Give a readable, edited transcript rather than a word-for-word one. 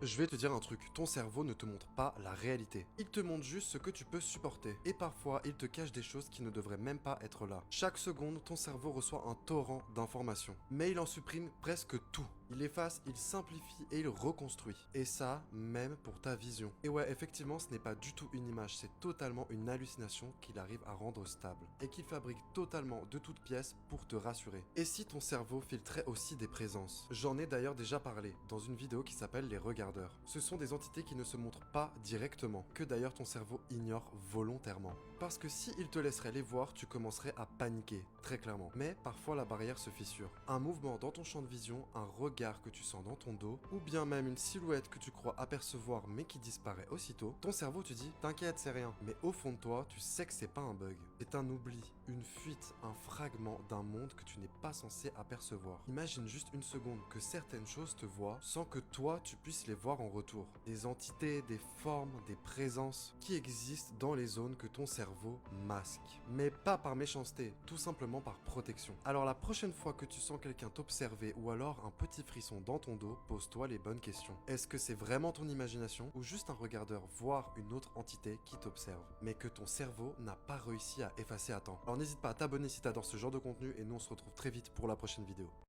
Je vais te dire un truc, ton cerveau ne te montre pas la réalité. Il te montre juste ce que tu peux supporter. Et parfois, il te cache des choses qui ne devraient même pas être là. Chaque seconde, ton cerveau reçoit un torrent d'informations. Mais il en supprime presque tout. Il efface, il simplifie et il reconstruit. Et ça, même pour ta vision. Et ouais, effectivement, ce n'est pas du tout une image, c'est totalement une hallucination qu'il arrive à rendre stable. Et qu'il fabrique totalement de toutes pièces pour te rassurer. Et si ton cerveau filtrait aussi des présences? J'en ai d'ailleurs déjà parlé dans une vidéo qui s'appelle Les Regardeurs. Ce sont des entités qui ne se montrent pas directement, que d'ailleurs ton cerveau ignore volontairement. Parce que si il te laisserait les voir, tu commencerais à paniquer, très clairement. Mais parfois la barrière se fissure. Un mouvement dans ton champ de vision, un regard que tu sens dans ton dos, ou bien même une silhouette que tu crois apercevoir mais qui disparaît aussitôt, ton cerveau te dit t'inquiète c'est rien, mais au fond de toi tu sais que c'est pas un bug, c'est un oubli, une fuite, un fragment d'un monde que tu n'es pas censé apercevoir. Imagine juste une seconde que certaines choses te voient sans que toi tu puisses les voir en retour. Des entités, des formes, des présences qui existent dans les zones que ton cerveau masque. Mais pas par méchanceté, tout simplement par protection. Alors la prochaine fois que tu sens quelqu'un t'observer ou alors un petit frisson dans ton dos, pose-toi les bonnes questions. Est-ce que c'est vraiment ton imagination ou juste un regardeur, voire une autre entité qui t'observe, mais que ton cerveau n'a pas réussi à effacer à temps? Alors n'hésite pas à t'abonner si t'adores ce genre de contenu et nous on se retrouve très vite pour la prochaine vidéo.